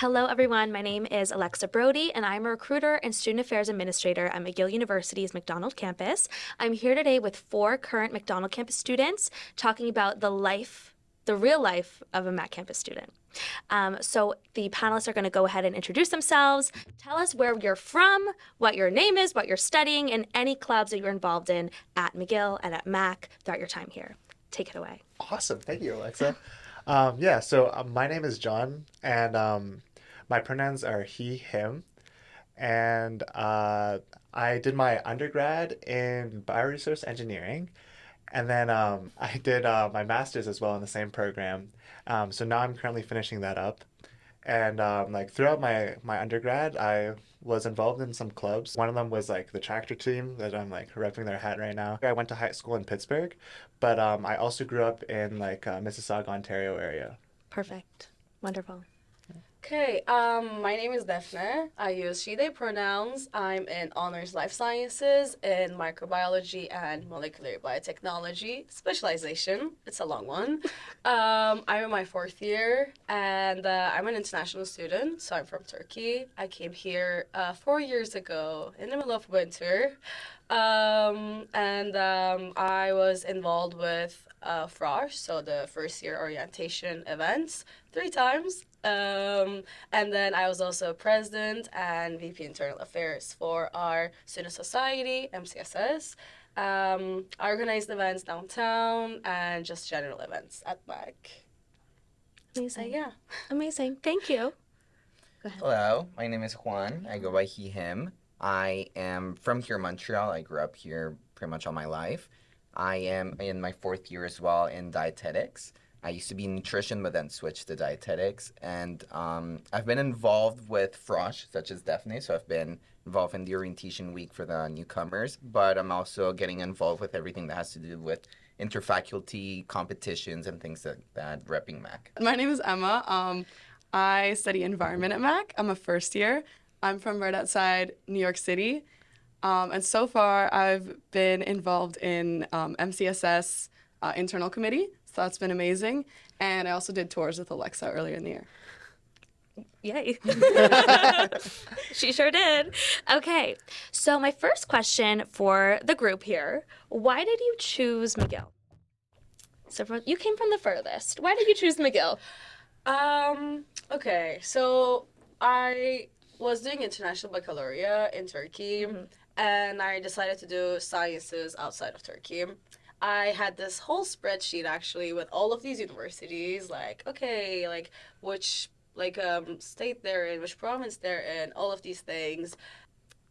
Hello, everyone. My name is Alexa Brody, and I'm a recruiter and student affairs administrator at McGill University's Macdonald Campus. I'm here today with 4 current Macdonald Campus students talking about the real life of a Mac Campus student. So the panelists are going to go ahead and introduce themselves, tell us where you're from, what your name is, what you're studying, and any clubs that you're involved in at McGill and at Mac throughout your time here. Take it away. Awesome. Thank you, Alexa. My name is John, and my pronouns are he, him. And I did my undergrad in bioresource engineering, and then I did my master's as well in the same program. So now I'm currently finishing that up. And throughout my undergrad, I was involved in some clubs. One of them was like the tractor team that I'm like repping their hat right now. I went to high school in Pittsburgh, but I also grew up in Mississauga, Ontario area. Perfect. Wonderful. Okay, my name is Daphne. I use she, they pronouns. I'm in honors life sciences in microbiology and molecular biotechnology specialization. It's a long one. I'm in my 4th year and I'm an international student, so I'm from Turkey. I came here 4 years ago in the middle of winter. I was involved with FROSH, so the first year orientation events, 3 times. And then I was also president and VP Internal Affairs for our student society, MCSS. I organized events downtown and just general events at MAC. Amazing. Yeah. Amazing. Thank you. Go ahead. Hello, my name is Juan. I go by he, him. I am from here, Montreal. I grew up here pretty much all my life. I am in my 4th year as well in dietetics. I used to be in nutrition, but then switched to dietetics. And I've been involved with FROSH, such as Daphne. So I've been involved in the orientation week for the newcomers. But I'm also getting involved with everything that has to do with interfaculty competitions and things like that, repping Mac. My name is Emma. I study environment at Mac. I'm a 1st year. I'm from right outside New York City. And so far, I've been involved in MCSS internal committee. So that's been amazing. And I also did tours with Alexa earlier in the year. Yay. She sure did. Okay. So my first question for the group here, why did you choose McGill? So you came from the furthest. Why did you choose McGill? Okay, so I was doing international baccalaureate in Turkey, and I decided to do sciences outside of Turkey. I had this whole spreadsheet actually with all of these universities, which state they're in, which province they're in, all of these things.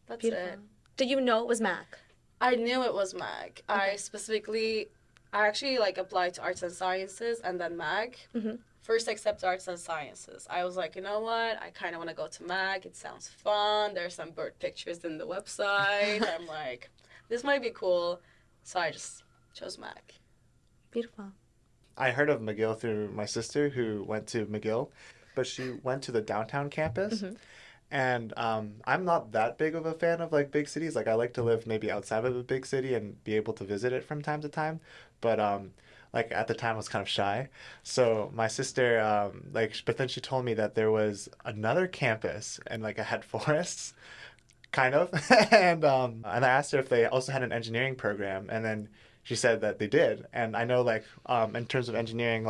That's Beautiful. it. Did you know it was Mac? I knew it was MAC. Okay. I actually applied to arts and sciences and then MAC. First accept arts and sciences. I was like, you know what? I kind of want to go to MAC. It sounds fun. There's some bird pictures in the website. I'm like, this might be cool. So I just chose MAC. Beautiful. I heard of McGill through my sister who went to McGill, but she went to the downtown campus. And I'm not that big of a fan of big cities. I like to live maybe outside of a big city and be able to visit it from time to time. But at the time I was kind of shy. So my sister, but then she told me that there was another campus and it had forests, kind of. and I asked her if they also had an engineering program, and then she said that they did. And I know in terms of engineering,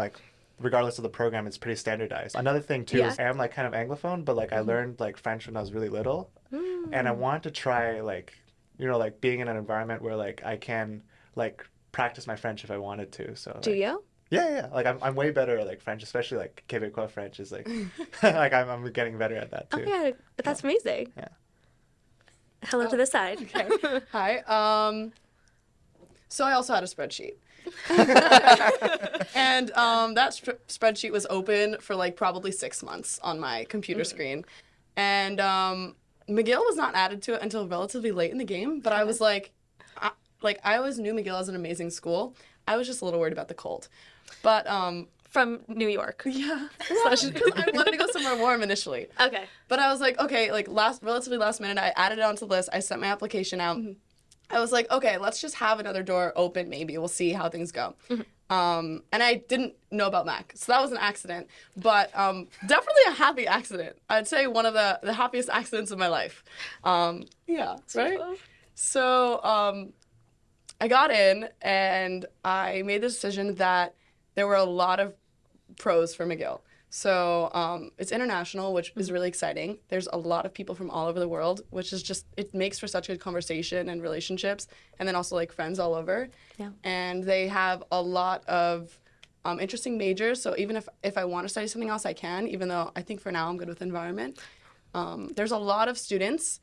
regardless of the program, it's pretty standardized. Another thing too is I am kind of Anglophone, but I learned French when I was really little. And I wanted to try being in an environment where I can practice my French if I wanted to. So Do you? Yeah. I'm way better at French, especially Québécois French is I'm getting better at that too. Okay, that's amazing. Yeah. Hello to the side. Okay. Hi. So I also had a spreadsheet. And that spreadsheet was open for probably 6 months on my computer screen. And McGill was not added to it until relatively late in the game, but I was I always knew McGill as an amazing school. I was just a little worried about the cold. But From New York. yeah, because I wanted to go somewhere warm initially. Okay. But I was relatively last minute, I added it onto the list. I sent my application out. I was like, okay, let's just have another door open. Maybe we'll see how things go. And I didn't know about Mac, so that was an accident, but definitely a happy accident. I'd say one of the happiest accidents of my life. Yeah, right? So I got in, and I made the decision that there were a lot of pros for McGill. So it's international, which is really exciting. There's a lot of people from all over the world, which is just, it makes for such good conversation and relationships, and then also like friends all over. Yeah. And they have a lot of interesting majors. So even if I want to study something else, I can, even though I think for now I'm good with environment. There's a lot of students,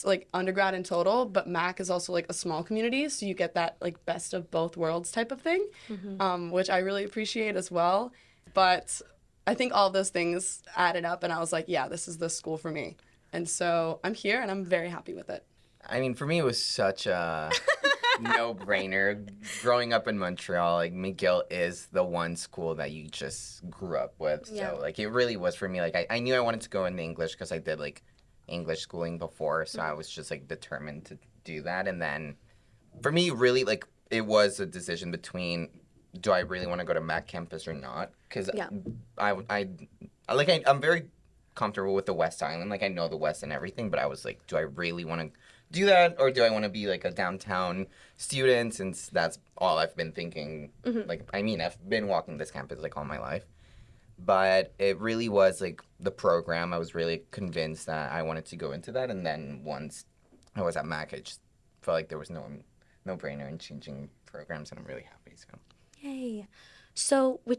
like undergrad in total, but Mac is also like a small community, so you get that like best of both worlds type of thing, which I really appreciate as well. But I think all of those things added up, and I was like, yeah, this is the school for me. And so I'm here, and I'm very happy with it. I mean, for me, it was such a no-brainer. Growing up in Montreal, like, McGill is the one school that you just grew up with. Yeah. So, like, it really was for me. Like, I knew I wanted to go into English because I did, like, English schooling before, so I was just, like, determined to do that. And then, for me, really, like, it was a decision between, do I really want to go to Mac campus or not? Because Yeah. I'm very comfortable with the West Island. Like, I know the West and everything, but I was like, do I really want to do that, or do I want to be like a downtown student? Since that's all I've been thinking. Like, I mean, I've been walking this campus like all my life, but it really was like the program. I was really convinced that I wanted to go into that, and then once I was at Mac, I just felt like there was no brainer in changing programs, and I'm really happy. So. Yay. So we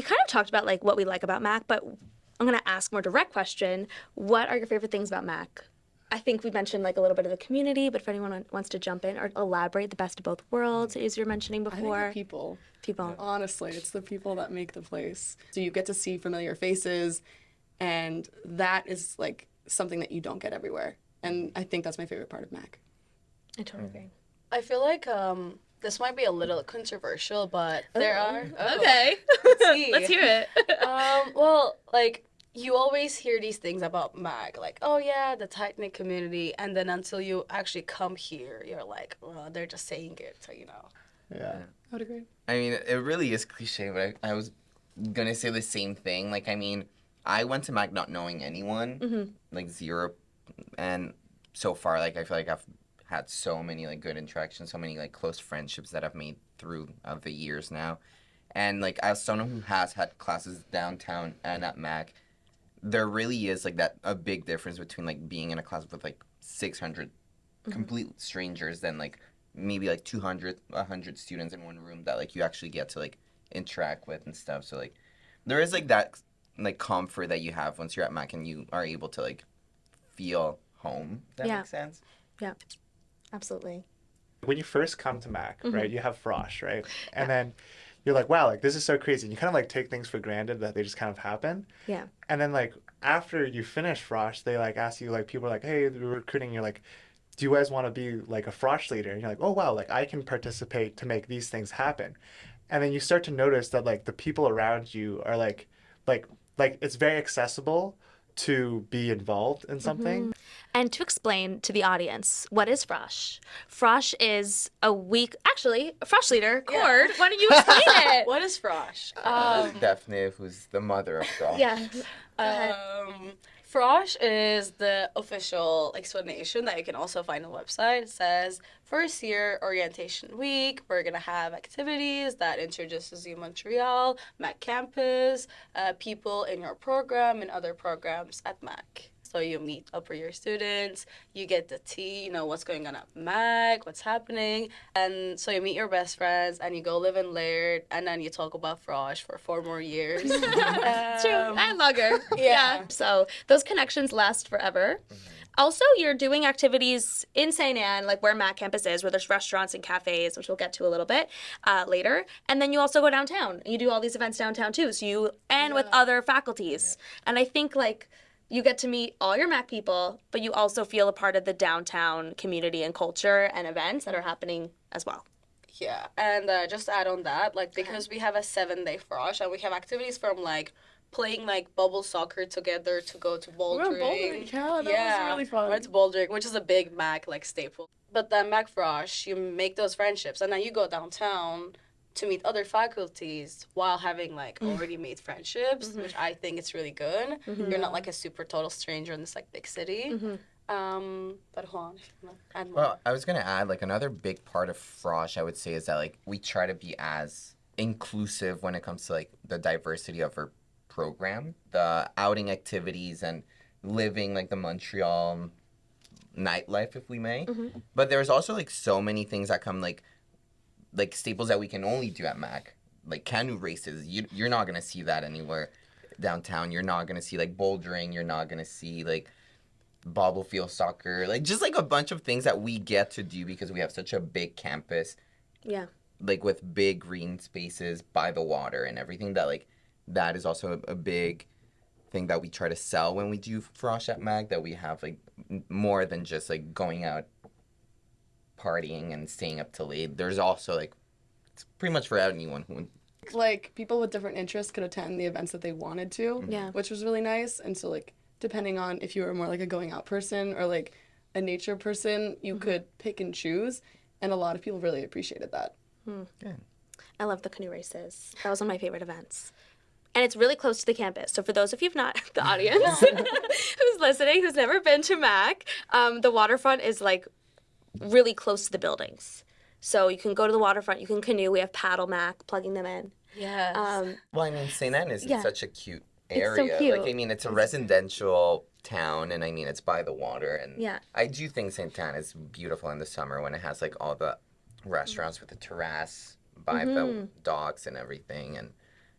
kind of talked about like what we like about Mac, but I'm going to ask more direct question. What are your favorite things about Mac? I think we mentioned like a little bit of the community, but if anyone wants to jump in or elaborate, the best of both worlds, as you were mentioning I think before. the people. People. Honestly, it's the people that make the place. So you get to see familiar faces, and that is like something that you don't get everywhere. And I think that's my favorite part of Mac. I totally agree. I feel like this might be a little controversial, but there are. Okay. see. Let's hear it. Well, like, you always hear these things about Mac, like, oh yeah, the tight-knit community, and then until you actually come here, you're like, well, they're just saying it, so you know. Yeah. I would agree. I mean, it really is cliche, but I was gonna say the same thing. Like, I mean, I went to Mac not knowing anyone, like zero, and so far, like, I feel like I've had so many like good interactions, so many like close friendships that I've made through the years now, and like as someone who has had classes downtown and at Mac, there really is like a big difference between like being in a class with like 600 complete strangers than like maybe like 200, 100 students in one room that like you actually get to like interact with and stuff. So like there is like that like comfort that you have once you're at Mac and you are able to like feel home. If that Yeah. makes sense. Yeah, absolutely. When you first come to Mac, right, you have Frosh, right? And then you're like, wow, like this is so crazy. And you kind of like take things for granted that they just kind of happen. Yeah. And then like after you finish Frosh, they like ask you, like people are like, hey, we're recruiting. You're like, do you guys want to be like a Frosh leader? And you're like, oh wow, like I can participate to make these things happen. And then you start to notice that like the people around you are like it's very accessible to be involved in something. And to explain to the audience, what is Frosh? Frosh is a week, actually, a Frosh leader, Cord, why don't you explain it? What is Frosh? Daphne, who's the mother of Frosh. Yeah. Frosh is the official explanation that you can also find on the website. It says, first year orientation week, we're going to have activities that introduces you Montreal, Mac campus, people in your program and other programs at Mac. So you meet upper year students, you get the tea, you know, what's going on at Mac, what's happening. And so you meet your best friends and you go live in Laird and then you talk about Frosh for 4 more years. True. And Lugger. Yeah. So those connections last forever. Also, you're doing activities in St. Anne, like where Mac campus is, where there's restaurants and cafes, which we'll get to a little bit later. And then you also go downtown. You do all these events downtown too. So you and with other faculties. And I think like you get to meet all your Mac people, but you also feel a part of the downtown community and culture and events that are happening as well. Yeah, and just to add on that, like, because we have a 7-day Frosh and we have activities from, like, playing, like, bubble soccer together to go to bouldering. Yeah, that was really fun. Went to bouldering, which is a big Mac, like, staple. But then Mac Frosh, you make those friendships, and then you go downtown, to meet other faculties while having like already made friendships, which I think is really good. You're not like a super total stranger in this like big city. But Juan, if you wanna add more. Well, I was gonna add like another big part of Frosh, I would say, is that like we try to be as inclusive when it comes to like the diversity of our program, the outing activities, and living like the Montreal nightlife, if we may. But there's also like so many things that come like staples that we can only do at Mac, like canoe races. You're not gonna see that anywhere downtown. You're not gonna see like bouldering. You're not gonna see like bobble field soccer, like just like a bunch of things that we get to do because we have such a big campus, Yeah. like with big green spaces by the water and everything. That like that is also a big thing that we try to sell when we do Frosh at Mag, that we have like more than just like going out partying and staying up till late. There's also like, it's pretty much for anyone who Like, people with different interests could attend the events that they wanted to, Yeah. which was really nice. And so, like, depending on if you were more like a going out person or like a nature person, you could pick and choose. And a lot of people really appreciated that. I love the canoe races. That was one of my favorite events. And it's really close to the campus. So for those of you who've not, the audience who's listening, who's never been to Mac, the waterfront is like really close to the buildings. So you can go to the waterfront, you can canoe. We have paddle Mac, plugging them in. Yes. well, I mean, St. Anne is Yeah. such a cute It's so area. cute. Like, I mean, it's a residential town, and I mean, it's by the water. And Yeah. I do think St. Anne is beautiful in the summer when it has like all the restaurants with the terrace by the docks and everything. And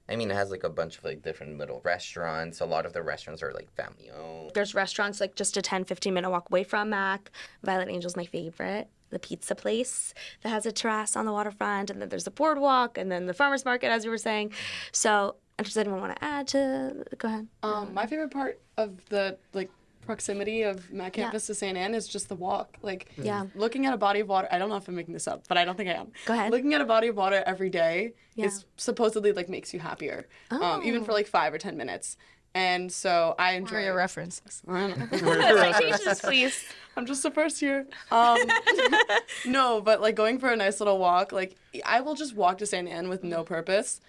I mean, it has like a bunch of like different little restaurants. A lot of the restaurants are like family owned. There's restaurants like just a 10-15 minute walk away from Mac. Violet Angel's my favorite. The pizza place that has a terrace on the waterfront, and then there's the boardwalk, and then the farmer's market, as you were saying. So, does anyone want to add to? Go ahead. My favorite part of the like proximity of Mac campus to St. Anne is just the walk. Like, Yeah. looking at a body of water. I don't know if I'm making this up, but I don't think I am. Go ahead. Looking at a body of water every day Yeah. is supposedly like makes you happier, even for like 5 or 10 minutes. And so I enjoy For your reference. Citations, please. I'm just the first year. No, but like going for a nice little walk, like I will just walk to St. Anne with no purpose,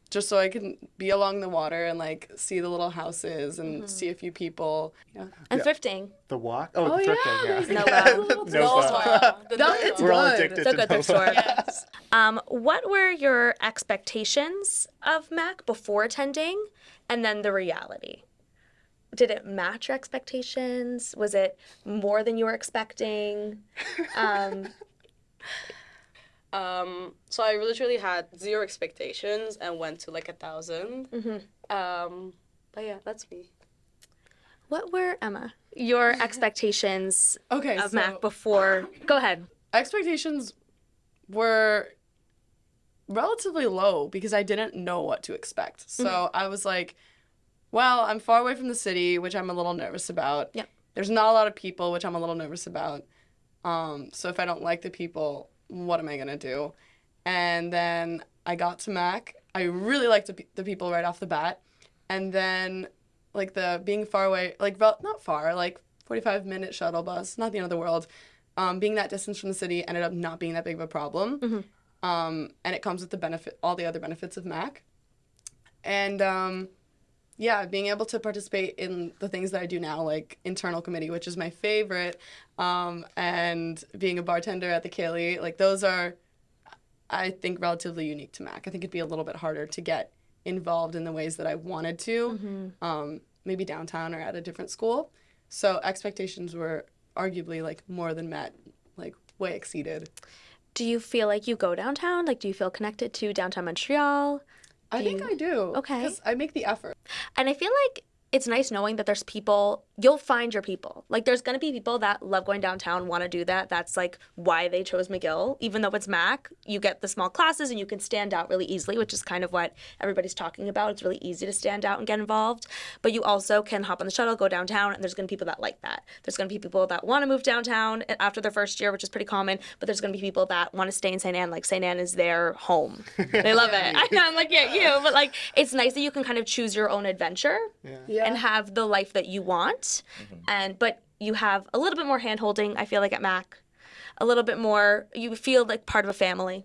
just so I can be along the water and like see the little houses and see a few people. Yeah. And thrifting. The walk? Oh, the thrifting, yeah. Nova. Nova. It's We're all good. addicted It's a to good thrift Nova. store. Yes. What were your expectations of Mac before attending, and then the reality? Did it match your expectations? Was it more than you were expecting? So I literally had 0 expectations and went to like 1,000. But yeah, that's me. What were, Emma, your expectations Okay, of so Mac before? Go ahead. expectations were relatively low because I didn't know what to expect. So I was like, well, I'm far away from the city, which I'm a little nervous about. Yep. There's not a lot of people, which I'm a little nervous about. So if I don't like the people, what am I going to do? And then I got to Mac. I really liked the people right off the bat. And then, like, the being far away, like, not far, like 45-minute shuttle bus, not the end of the world. Being that distance from the city ended up not being that big of a problem. And it comes with all the other benefits of Mac. And yeah, being able to participate in the things that I do now, like internal committee, which is my favorite, and being a bartender at the Kaylee, like those are, I think, relatively unique to Mac. I think it'd be a little bit harder to get involved in the ways that I wanted to, maybe downtown or at a different school. So expectations were arguably like more than met, like way exceeded. Do you feel like you go downtown? Like, do you feel connected to downtown Montreal? I think I do. Okay. Because I make the effort. And I feel like it's nice knowing that there's people, you'll find your people. Like, there's going to be people that love going downtown, want to do that. That's, like, why they chose McGill. Even though it's Mac, you get the small classes and you can stand out really easily, which is kind of what everybody's talking about. It's really easy to stand out and get involved. But you also can hop on the shuttle, go downtown, and there's going to be people that like that. There's going to be people that want to move downtown after their first year, which is pretty common. But there's going to be people that want to stay in St. Anne. Like, St. Anne is their home. They love it. I know, I'm like, yeah, you. But, like, it's nice that you can kind of choose your own adventure. Yeah. And have the life that you want, but you have a little bit more hand-holding, I feel like, at Mac. A little bit more, you feel like part of a family.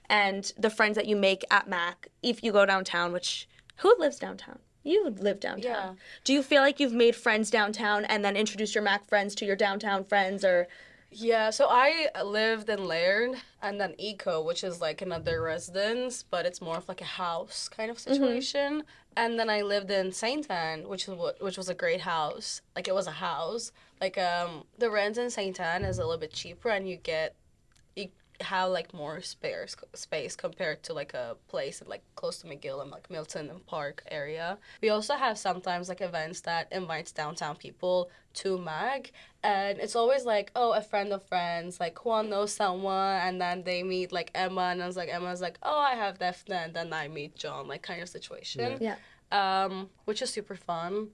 and the friends that you make at Mac if you go downtown, which, who lives downtown? You live downtown. Yeah. Do you feel like you've made friends downtown and then introduced your Mac friends to your downtown friends, or? Yeah, so I lived in Laird and then Eco, which is like another residence, but it's more of like a house kind of situation. And then I lived in Saint Anne, which was a great house. Like it was a house. Like the rent in Saint Anne is a little bit cheaper, and you have like more space compared to like a place like close to McGill and like Milton and Park area. We also have sometimes like events that invites downtown people to MAG, and it's always like, oh, a friend of friends, like Juan knows someone, and then they meet like Emma, and Emma's like, oh, I have Daphne, and then I meet John, like kind of situation. Which is super fun.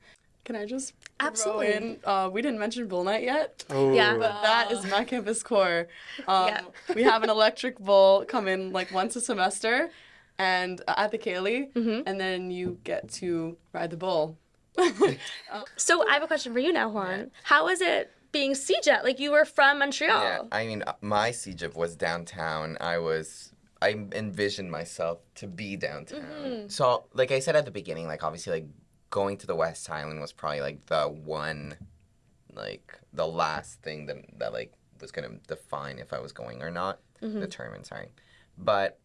Can I just Absolutely. throw in? We didn't mention Bull Night yet, Oh. Yeah. but that is Mac Campus core. Yeah. We have an electric bull come in like once a semester, and at the Kaylee, and then you get to ride the bull. So I have a question for you now, Juan. How is it being CJET? Like, you were from Montreal. Yeah, I mean, my CJIP was downtown. I envisioned myself to be downtown. So, like I said at the beginning, like, obviously, like, going to the West Island was probably, like, the last thing that like, was going to define if I was going or not. Determine, sorry. But,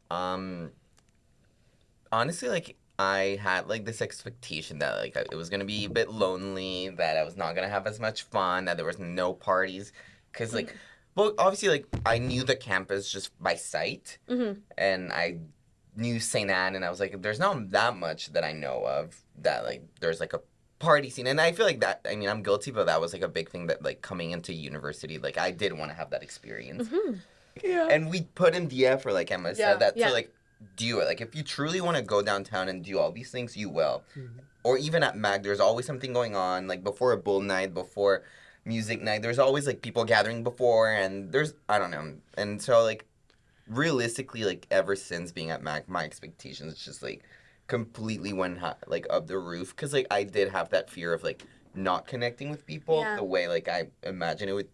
honestly, like, I had, like, this expectation that, like, it was going to be a bit lonely, that I was not going to have as much fun, that there was no parties. Because, like, well, obviously, like, I knew the campus just by sight. And I knew St. Anne, and I was like, there's not that much that I know of that, like, there's, like, a party scene. And I feel like that, I mean, I'm guilty, but that was, like, a big thing that, like, coming into university, like, I did want to have that experience. Yeah. And we put in the effort, like Emma said, that Yeah. to, like, do it. Like, if you truly want to go downtown and do all these things, you will. Or even at MAG, there's always something going on. Like, before a bull night, before music night, there's always, like, people gathering before, and there's, I don't know. And so, like, realistically, like, ever since being at MAG, my expectations just, like, completely went, like, up the roof. Because, like, I did have that fear of, like, not connecting with people the way, like, I imagine it would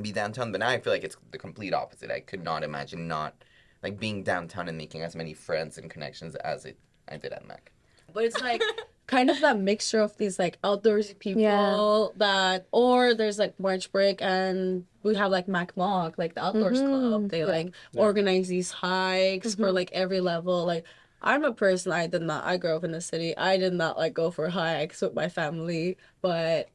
be downtown. But now I feel like it's the complete opposite. I could not imagine not, like, being downtown and making as many friends and connections as I did at MAC. But it's like kind of that mixture of these like outdoorsy people that, or there's like March break and we have like Mac Mock, like the outdoors club. They like organize these hikes for like every level. Like I'm a person, I grew up in the city. I did not like go for hikes with my family, but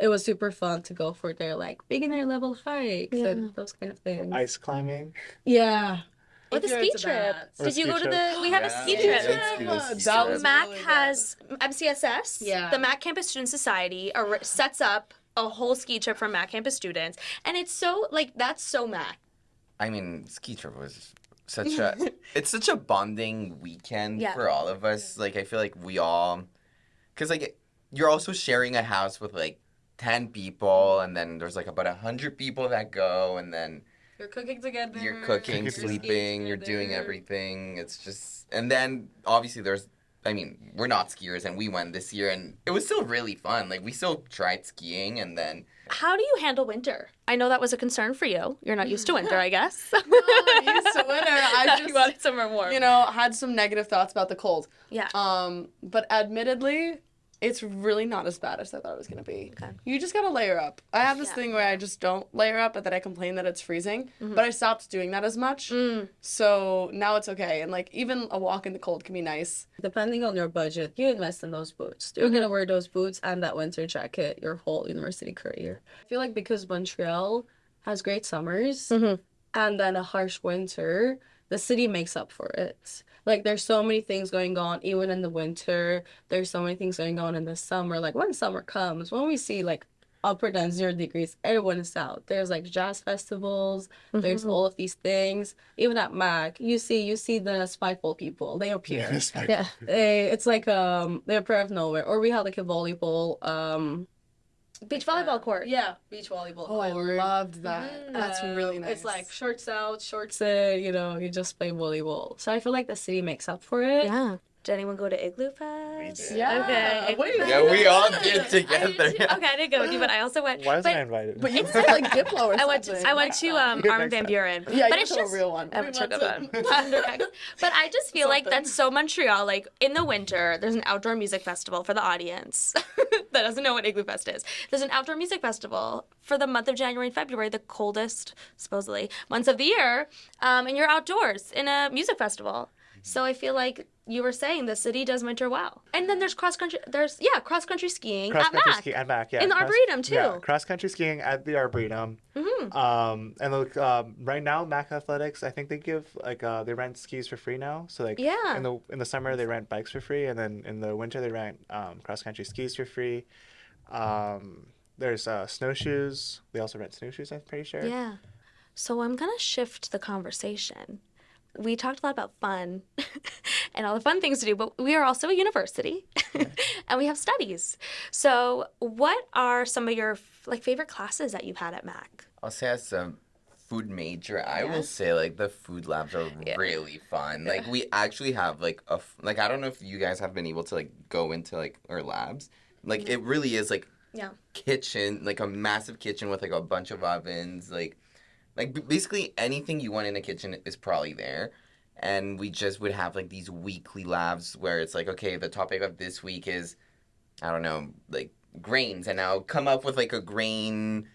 it was super fun to go for their like beginner level hikes and those kind of things. Ice climbing. Yeah. Or the If you're ski into trip. that. Did you go to the? We have a ski Yeah. trip. Yeah. That was Mac really good. has MCSS. Yeah. The Mac Campus Student Society sets up a whole ski trip for Mac Campus students, and it's so like that's so Mac. I mean, ski trip was such it's such a bonding weekend Yeah. for all of us. Like, I feel like we all, because, like, you're also sharing a house with, like, 10 people, and then there's, like, about 100 people that go, and then You're cooking together. you're cooking, You're sleeping, you're doing together. everything. It's just, and then, obviously, I mean, we're not skiers, and we went this year, and it was still really fun. Like, we still tried skiing, and then How do you handle winter? I know that was a concern for you. You're not used to winter, I guess. No, I'm used to winter. I You just, wanted somewhere warm. you know, had some negative thoughts about the cold. Yeah. But admittedly, it's really not as bad as I thought it was going to be. Okay. You just got to layer up. I have this Yeah. thing where I just don't layer up, but then I complain that it's freezing. But I stopped doing that as much. So now it's okay. And, like, even a walk in the cold can be nice. Depending on your budget, you invest in those boots. You're gonna wear those boots and that winter jacket your whole university career. I feel like because Montreal has great summers and then a harsh winter, the city makes up for it. Like there's so many things going on even in the winter. There's so many things going on in the summer. Like when summer comes, when we see like upper than 0 degrees, everyone is out. There's like jazz festivals. There's all of these things. Even at Mac, you see the spiteful people. They appear. Yeah. It's like they appear out of nowhere. Or we had like a volleyball. Beach volleyball court. Yeah, beach volleyball. Oh, I court. loved that. That's really nice. It's like shorts out, shorts. You know, you just play volleyball. So I feel like the city makes up for it. Yeah. Did anyone go to Igloo Fest? Yes. Yeah. Okay. Wait, Yeah, we all did I did together. too. Okay, I didn't go with you, but I also went. Why wasn't but I invited? But you said like Diplo or I went. something. I went to Armin Next van time. Buren. Yeah, but you it's went to a just real one. I We went to a went good to- one. But I just feel like Something. that's so Montreal. Like in the winter, there's an outdoor music festival for the audience that doesn't know what Igloo Fest is. There's an outdoor music festival for the month of January and February, the coldest, supposedly, months of the year, and you're outdoors in a music festival. So I feel like you were saying the city does winter well. And then there's cross country. Cross country skiing Cross at country Mac. ski at Mac, yeah. In the Arboretum, too. Yeah, cross country skiing at the Arboretum. And look, right now Mac Athletics, I think they give like they rent skis for free now. So like Yeah. in the summer they rent bikes for free, and then in the winter they rent cross country skis for free. There's snowshoes. They also rent snowshoes, I'm pretty sure. Yeah. So I'm going to shift the conversation. We talked a lot about fun and all the fun things to do, but we are also a university and we have studies. So what are some of your favorite classes that you've had at Mac? I'll say as a food major, I Yeah. will say like the food labs are Yeah. really fun. Like we actually have like I don't know if you guys have been able to like go into like our labs. Like it really is like Yeah. kitchen, like a massive kitchen with like a bunch of ovens, like basically anything you want in a kitchen is probably there. And we just would have like these weekly labs where it's like, okay, the topic of this week is, I don't know, like grains, and I'll come up with like a grain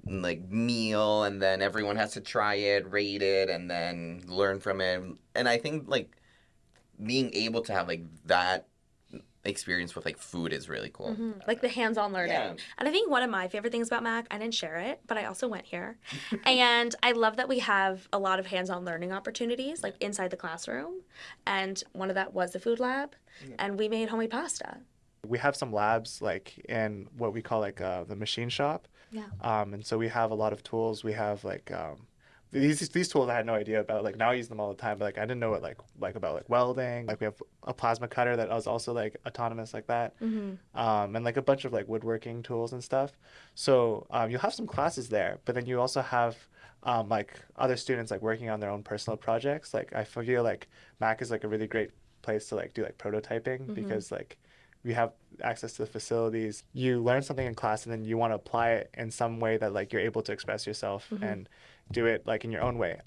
like meal, and then everyone has to try it, rate it, and then learn from it. And I think like being able to have like that experience with like food is really cool. Like the hands-on learning. Yeah. And I think one of my favorite things about Mac, I didn't share it, but I also went here. And I love that we have a lot of hands-on learning opportunities like inside the classroom. And one of that was the food lab. And we made homemade pasta. We have some labs like in what we call like the machine shop. Yeah. And so we have a lot of tools. We have like these tools I had no idea about. Like now I use them all the time, but like I didn't know what like about like welding. Like we have a plasma cutter that is also like autonomous like that. And like a bunch of like woodworking tools and stuff. So you'll have some classes there, but then you also have like other students like working on their own personal projects. Like I feel like Mac is like a really great place to like do like prototyping because like you have access to the facilities. You learn something in class and then you want to apply it in some way that like you're able to express yourself and do it like in your own way.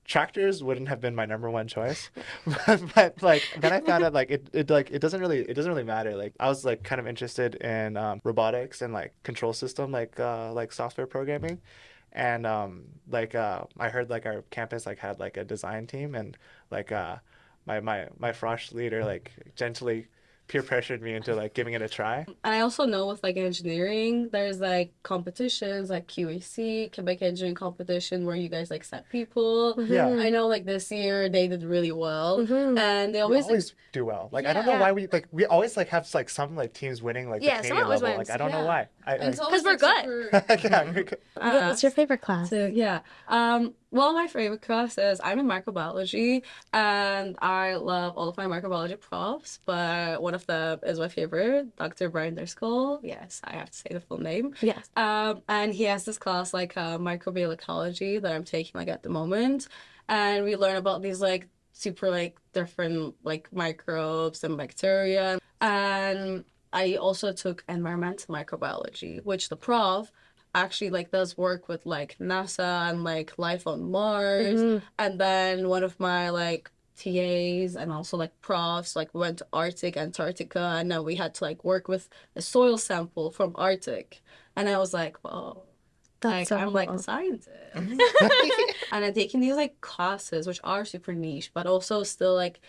Tractors wouldn't have been my number one choice, but like then I found out like it doesn't really matter. Like I was like kind of interested in robotics and like control system like software programming, and I heard like our campus like had like a design team, and like my frosh leader like gently peer pressured me into like giving it a try. And I also know with like engineering, there's like competitions like QAC, Quebec Engineering Competition, where you guys like set people. Yeah. I know like this year they did really well, and they We always, always do well. Like I don't know why we always like have like some like teams winning like the Yeah, someone Canadian always level. wins. Like I don't know Yeah. why. Because we're good. Yeah, we're good. What's your favorite class? So yeah. Well, my favorite class is I'm in microbiology, and I love all of my microbiology profs, but one of them is my favorite, Dr. Brian Driscoll. Yes, I have to say the full name. Yes. And he has this class like microbial ecology that I'm taking like at the moment, and we learn about these like super like different like microbes and bacteria, and I also took environmental microbiology, which the prof actually like does work with like NASA and like life on Mars. And then one of my like TAs and also like profs like went to Arctic, Antarctica, and then we had to like work with a soil sample from Arctic. And I was like, whoa. Like, I'm like a scientist. And I'm taking these like classes which are super niche, but also still like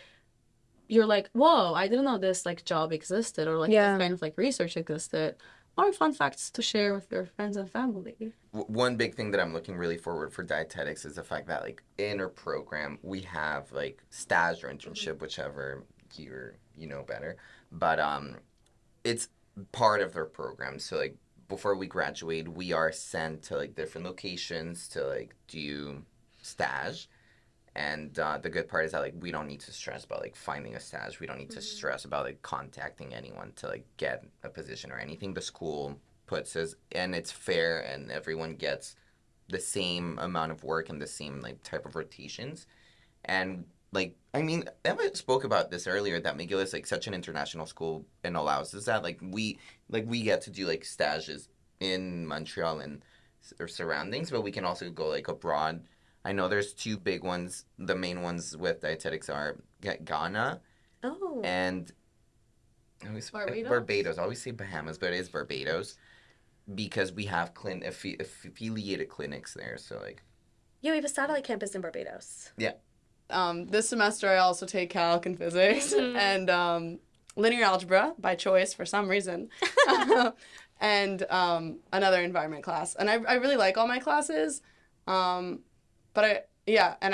you're like, whoa, I didn't know this like job existed, or like this kind of like research existed. Or fun facts to share with your friends and family. One big thing that I'm looking really forward for dietetics is the fact that like in our program we have like stage or internship, whichever you know better, but it's part of their program. So like before we graduate, we are sent to like different locations to like do stage. And the good part is that like we don't need to stress about like finding a stage. We don't need to stress about like contacting anyone to like get a position or anything. The school puts us, and it's fair, and everyone gets the same amount of work and the same like type of rotations. And like, I mean, Emma spoke about this earlier, that McGill is like such an international school and allows us that. We get to do like stages in Montreal and or surroundings, but we can also go like abroad. I know there's two big ones. The main ones with dietetics are Ghana Oh. and I always, Barbados? Barbados. I always say Bahamas, but it is Barbados because we have affiliated clinics there. So like, Yeah, we have a satellite campus in Barbados. This semester, I also take calc and physics and linear algebra by choice for some reason, and another environment class. And I really like all my classes, and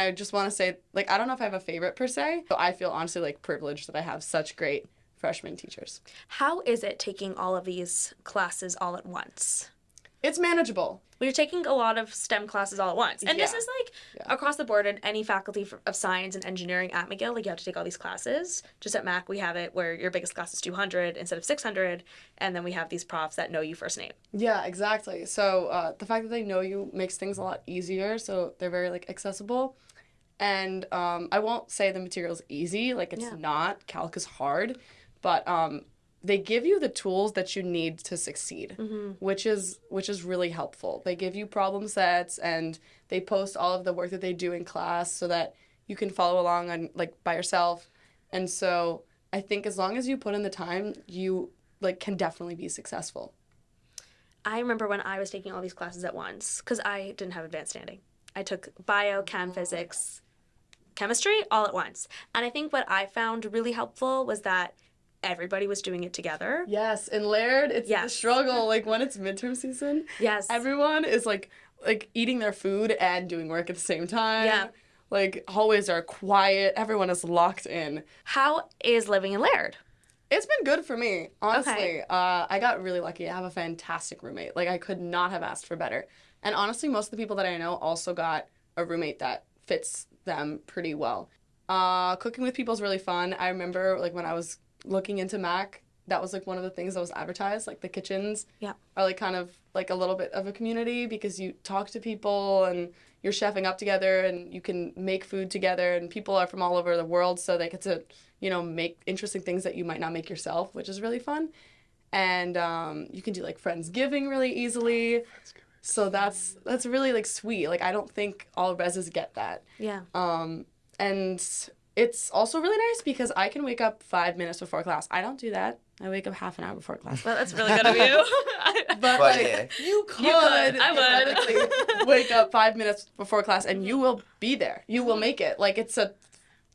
I just want to say, like, I don't know if I have a favorite per se, but I feel honestly like privileged that I have such great freshman teachers. How is it taking all of these classes all at once? It's manageable. Well, you're taking a lot of STEM classes all at once. And this Yeah. is like Yeah. across the board in any faculty of science and engineering at McGill. Like you have to take all these classes. Just at Mac, we have it where your biggest class is 200 instead of 600. And then we have these profs that know you first name. Yeah, exactly. So the fact that they know you makes things a lot easier. So they're very like accessible. And I won't say the material's easy. Like it's Yeah. not. Calc is hard, but they give you the tools that you need to succeed, which is really helpful. They give you problem sets and they post all of the work that they do in class so that you can follow along on like by yourself. And so I think as long as you put in the time, you like can definitely be successful. I remember when I was taking all these classes at once because I didn't have advanced standing. I took bio, chem, physics, chemistry all at once. And I think what I found really helpful was that everybody was doing it together. Yes, in Laird, it's the Yes. struggle. Like when it's midterm season, Yes. everyone is like eating their food and doing work at the same time. Yeah. Like hallways are quiet. Everyone is locked in. How is living in Laird? It's been good for me, honestly. Okay. I got really lucky. I have a fantastic roommate. Like I could not have asked for better. And honestly, most of the people that I know also got a roommate that fits them pretty well. Cooking with people is really fun. I remember like when I was looking into Mac, that was like one of the things that was advertised. Like the kitchens Yeah. are like kind of like a little bit of a community because you talk to people and you're chefing up together and you can make food together and people are from all over the world, so they get to, you know, make interesting things that you might not make yourself, which is really fun. And you can do like Friendsgiving really easily. So that's really like sweet. Like I don't think all reses get that. Yeah. And it's also really nice because I can wake up 5 minutes before class. I don't do that. I wake up half an hour before class. Well, that's really good of you. But But like, yeah. you could I would. theoretically wake up 5 minutes before class and you will be there. You will make it. Like it's a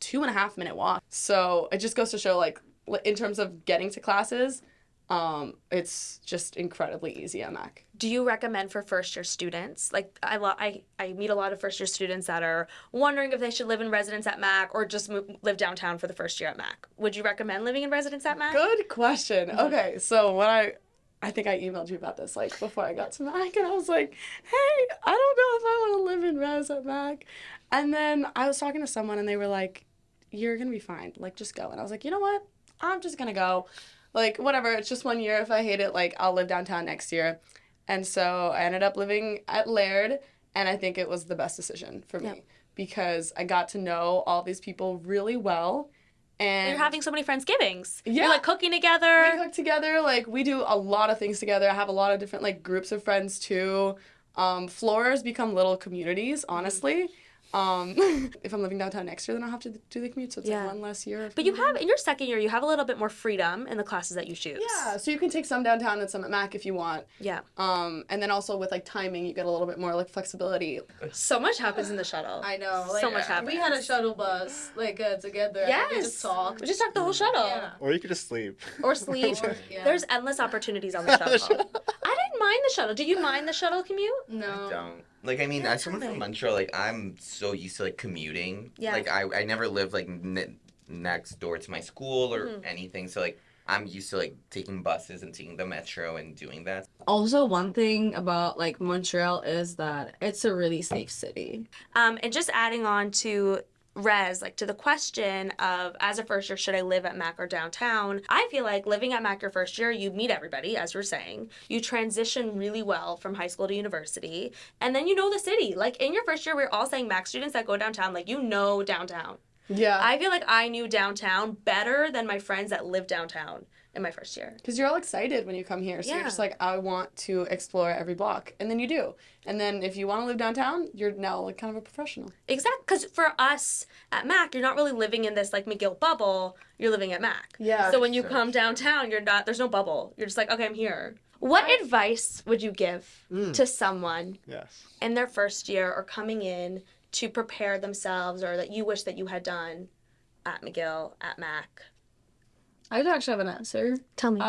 2.5 minute walk. So it just goes to show like in terms of getting to classes, it's just incredibly easy at Mac. Do you recommend for first year students? Like I meet a lot of first year students that are wondering if they should live in residence at Mac or just live downtown for the first year at Mac. Would you recommend living in residence at Mac? Good question. Okay, so when I think I emailed you about this like before I got to Mac, and I was like, hey, I don't know if I want to live in res at Mac. And then I was talking to someone and they were like, you're gonna be fine. Like just go. And I was like, you know what? I'm just gonna go. Like whatever. It's just 1 year. If I hate it, like I'll live downtown next year. And so I ended up living at Laird, and I think it was the best decision for me. Yep. Because I got to know all these people really well. And You're having so many Friendsgivings. Yeah. You're like cooking together. we cook together. Like we do a lot of things together. I have a lot of different like groups of friends too. Floors become little communities, honestly. If I'm living downtown next year, then I'll have to do the commute. So it's Yeah. like one less year. Of But you commuting. have, in your second year, you have a little bit more freedom in the classes that you choose. Yeah, so you can take some downtown and some at Mac if you want. Yeah. And then also with like timing, you get a little bit more like flexibility. So much happens in the shuttle. I know. Like, So much happens. We had a shuttle bus, like, together. Yes. We just talked. We just talked the whole shuttle. Yeah. Or you could just sleep. Or sleep. Yeah. There's endless opportunities on the shuttle. I didn't mind the shuttle. Do you mind the shuttle commute? No. Don't. Like, I mean, as someone from Montreal, like, I'm so used to, like, commuting. Yeah. Like, I never lived, like, next door to my school or anything. So, like, I'm used to, like, taking buses and taking the metro and doing that. Also, one thing about, like, Montreal is that it's a really safe city. And just adding on to Rez, like to the question of as a first year, should I live at Mac or downtown? I feel like living at Mac your first year, you meet everybody, as you're saying. You transition really well from high school to university. And then you know the city. Like in your first year, we're all saying Mac students that go downtown, like you know downtown. Yeah. I feel like I knew downtown better than my friends that live downtown in my first year. Because you're all excited when you come here. So you're just Yeah. like, I want to explore every block. And then you do. And then if you want to live downtown, you're now like kind of a professional. Exactly, because for us at Mac, you're not really living in this like McGill bubble. You're living at Mac. Yeah. So when you So come downtown, you're not. There's no bubble. You're just like, okay, I'm here. What advice would you give to someone Yes. in their first year or coming in to prepare themselves, or that you wish that you had done at McGill, at Mac? I do actually have an answer. Tell me.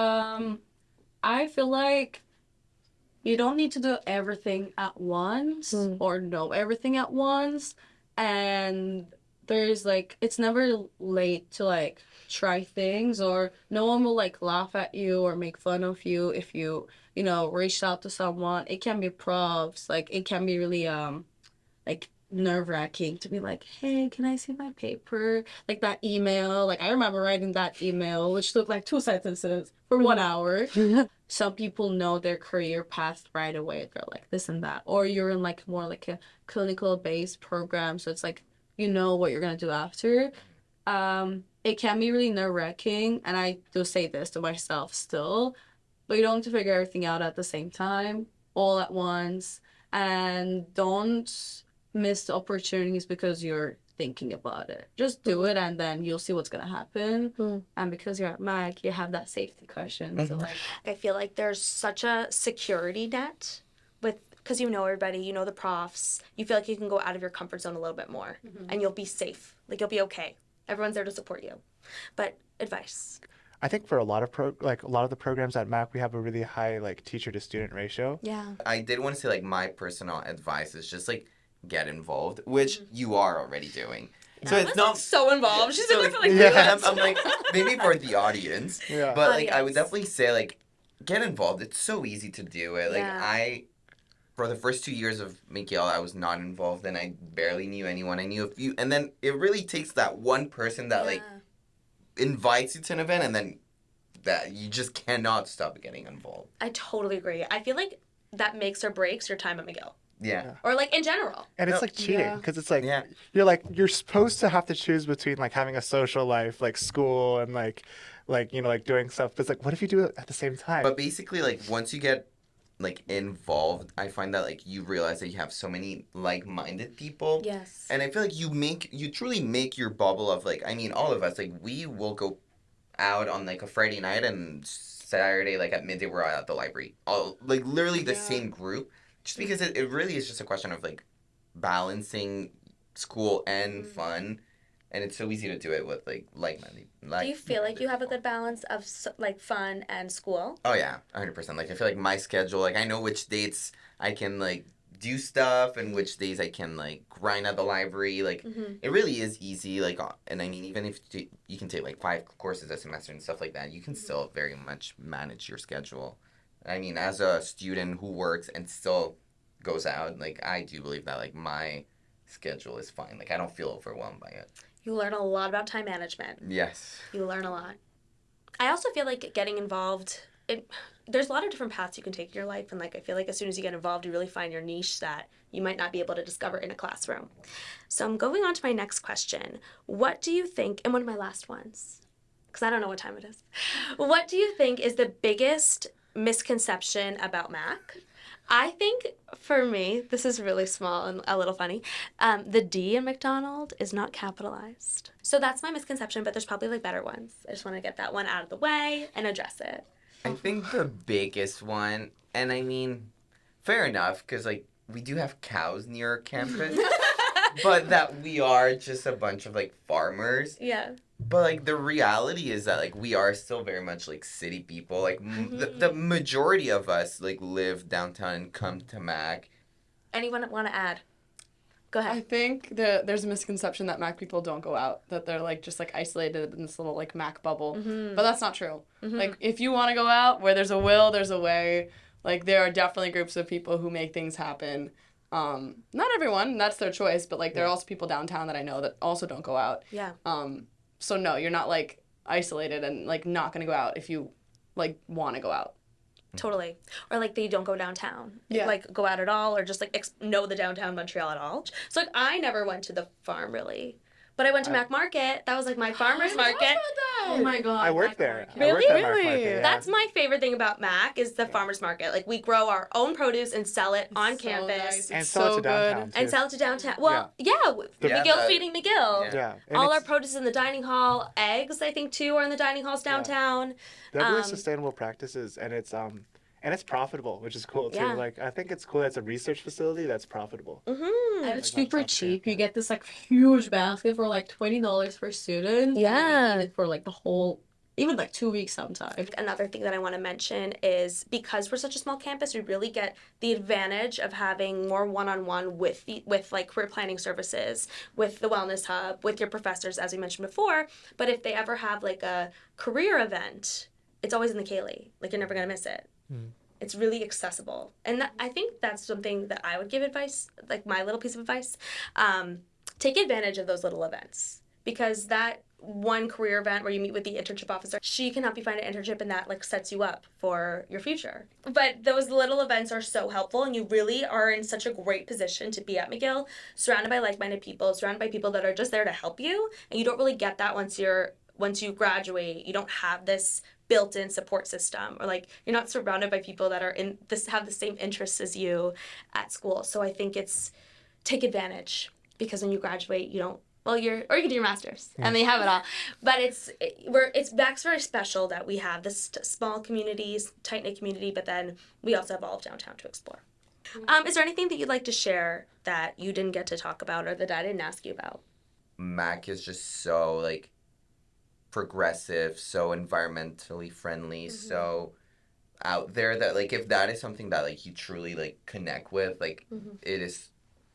I feel like you don't need to do everything at once or know everything at once. And there's like, it's never late to like try things, or no one will like laugh at you or make fun of you if you, you know, reached out to someone. It can be profs. Like, it can be really, like, nerve-wracking to be like, hey, can I see my paper? Like that email. Like, I remember writing that email, which took like 2 sentences for 1 hour. Some people know their career path right away. They're like this and that. Or you're in like more like a clinical-based program, so it's like you know what you're gonna do after. It can be really nerve-wracking, and I do say this to myself still, but you don't have to figure everything out at the same time, all at once, and don't miss the opportunities because you're thinking about it. Just do it, and then you'll see what's gonna happen. And because you're at Mac, you have that safety cushion. So like, I feel like there's such a security net with, because you know everybody, you know the profs. You feel like you can go out of your comfort zone a little bit more, and you'll be safe. Like, you'll be okay. Everyone's there to support you. But advice. I think for a lot of the programs at Mac, we have a really high like teacher to student ratio. Yeah. I did want to say, like, my personal advice is just, like, get involved, which you are already doing. So it's not so involved. She's been so, there for like 3 Yeah. months. I'm like, maybe for the audience, Yeah. but like I would Audience. definitely say, like, get involved. It's so easy to do it. Like, Yeah. for the first 2 years of McGill, I was not involved, and I barely knew anyone. I knew a few, and then it really takes that one person that like invites you to an event, and then that you just cannot stop getting involved. I totally agree. I feel like that makes or breaks your time at McGill, Yeah. or like in general. And it's No, like cheating yeah. because it's like Yeah. you're supposed to have to choose between like having a social life, like school, and like you know, like doing stuff. But it's like, what if you do it at the same time? But basically, like, once you get like involved, I find that like you realize that you have so many like-minded people. Yes. And I feel like you truly make your bubble of, like, I mean, all of us, like, we will go out on like a Friday night, and Saturday, like at midday, we're at the library. All like literally the same group, just because it really is just a question of like balancing school and fun. And it's so easy to do it with like-minded. Do you feel like you have a good balance of like fun and school? Oh yeah, 100%. Like, I feel like my schedule, like, I know which dates I can like do stuff and which days I can like grind at the library. Like, it really is easy. Like, and I mean, even if you can take like 5 courses a semester and stuff like that, you can still very much manage your schedule. I mean, as a student who works and still goes out, like, I do believe that like my schedule is fine. Like, I don't feel overwhelmed by it. You learn a lot about time management. Yes. You learn a lot. I also feel like getting involved, there's a lot of different paths you can take in your life, and like I feel like as soon as you get involved, you really find your niche that you might not be able to discover in a classroom. So I'm going on to my next question. What do you think, and one of my last ones, because I don't know what time it is. What do you think is the biggest misconception about Mac? I think for me, this is really small and a little funny. The D in McDonald is not capitalized. So that's my misconception, but there's probably like better ones. I just want to get that one out of the way and address it. I think the biggest one, and I mean, fair enough, because like we do have cows near our campus, but that we are just a bunch of like farmers. Yeah. But like the reality is that like we are still very much like city people. Like the majority of us like live downtown and come to Mac. Anyone want to add? Go I ahead. think there's a misconception that Mac people don't go out, that they're like just like isolated in this little like Mac bubble. But that's not true. Like, if you want to go out, where there's a will, there's a way. Like, there are definitely groups of people who make things happen. Not everyone, that's their choice, but like there are also people downtown that I know that also don't go out. Yeah. So no, you're not like isolated and like not gonna go out if you like want to go out. Totally. Or like they don't go downtown. Yeah. Like go out at all, or just like know the downtown Montreal at all. So like I never went to the farm really. But I went to Mac Market. That was like my farmer's market. Oh my god. I worked Mac there. Market. I worked at Mac Really? Market, yeah. That's my favorite thing about Mac is the farmer's market. Like we grow our own produce and sell it on So campus. nice. And It's sell it so to downtown, good. too. And sell it to downtown. Well, yeah, Yeah, McGill that- feeding McGill. Yeah. Yeah. And All our it's produce is in the dining hall. Eggs, I think, too, are in the dining halls downtown. definitely um, sustainable practices, and it's profitable, which is cool too. Yeah. Like I think it's cool. It's a research facility that's profitable. Mm-hmm. And it's Like, super that's cheap. You get this like huge basket for like $20 per student. Yeah. And you eat it for like the whole, even like 2 weeks sometimes. Another thing that I want to mention is because we're such a small campus, we really get the advantage of having more one-on-one with like career planning services, with the wellness hub, with your professors, as we mentioned before. But if they ever have like a career event, it's always in the Kaylee. Like you're never gonna miss it. It's really accessible, and I think that's something that I would give advice, like my little piece of advice. Take advantage of those little events, because that one career event where you meet with the internship officer, she can help you find an internship, and that like sets you up for your future. But those little events are so helpful, and you really are in such a great position to be at McGill, surrounded by like-minded people, surrounded by people that are just there to help you, and you don't really get that once you graduate. You don't have this built-in support system, or like you're not surrounded by people that are in this, have the same interests as you at school. So I think it's take advantage, because when you graduate, you don't, well, you can do your master's and then you have it all. But Mac's very special that we have this small communities, tight-knit community, but then we also have all of downtown to explore. Is there anything that you'd like to share that you didn't get to talk about or that I didn't ask you about? Mac is just so like progressive, so environmentally friendly, so out there that like if that is something that like you truly like connect with, like it is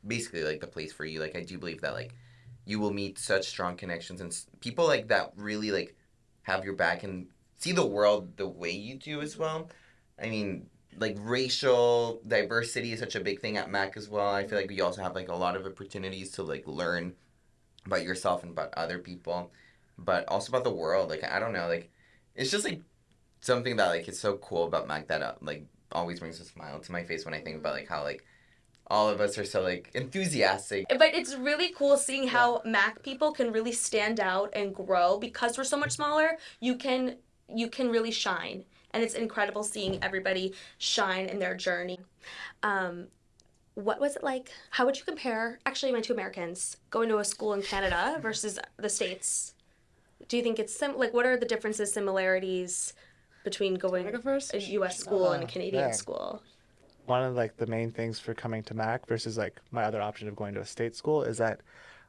basically like the place for you. Like I do believe that like you will meet such strong connections and people like that really like have your back and see the world the way you do as well. I mean, like racial diversity is such a big thing at Mac as well. I feel like we also have like a lot of opportunities to like learn about yourself and about other people, but also about the world. Like I don't know, like it's just like something that like is so cool about Mac that like always brings a smile to my face when I think about like how like all of us are so like enthusiastic. But it's really cool seeing how Mac people can really stand out and grow because we're so much smaller. You can really shine, and it's incredible seeing everybody shine in their journey. What was it like? How would you compare? Actually, my two Americans going to a school in Canada versus the States. Do you think it's like what are the differences, similarities between going Wanna go first? a U.S. school and a Canadian Yeah. school? One of like the main things for coming to Mac versus like my other option of going to a state school is that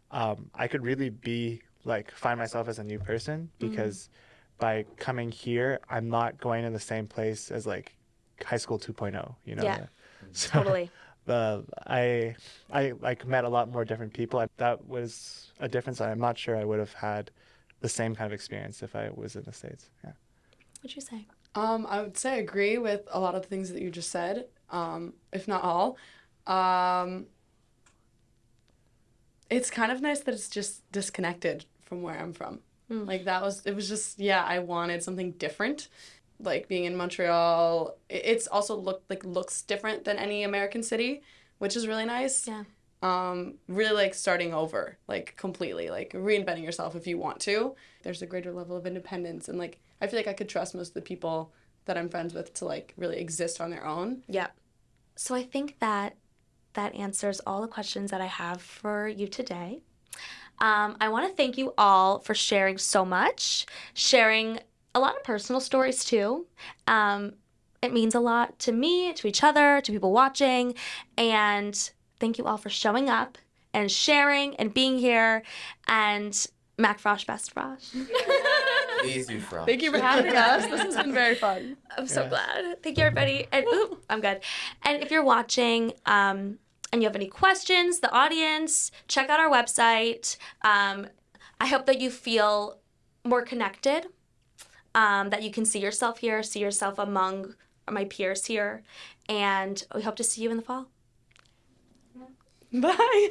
I could really be like find myself as a new person because by coming here, I'm not going in the same place as like high school 2.0, you know? Yeah. So, Totally. I like met a lot more different people. That was a difference. I'm not sure I would have had the same kind of experience if I was in the States. Yeah. What'd you say? I would say I agree with a lot of the things that you just said, if not all. It's kind of nice that it's just disconnected from where I'm from. Like it was just, I wanted something different. Like being in Montreal, it's also looks different than any American city, which is really nice. Yeah. Really like starting over, like completely, like reinventing yourself if you want to. There's a greater level of independence, and like I feel like I could trust most of the people that I'm friends with to like really exist on their own. Yeah. So I think that answers all the questions that I have for you today. I want to thank you all for sharing so much, sharing a lot of personal stories too. It means a lot to me, to each other, to people watching, and thank you all for showing up and sharing and being here. And Mac Frosh, best Frosh. Please do Frosh. Thank you for having us. This has been very fun. I'm so glad. Thank you, everybody. And ooh, I'm good. And if you're watching and you have any questions, the audience, check out our website. I hope that you feel more connected, that you can see yourself here, see yourself among my peers here. And we hope to see you in the fall. Bye.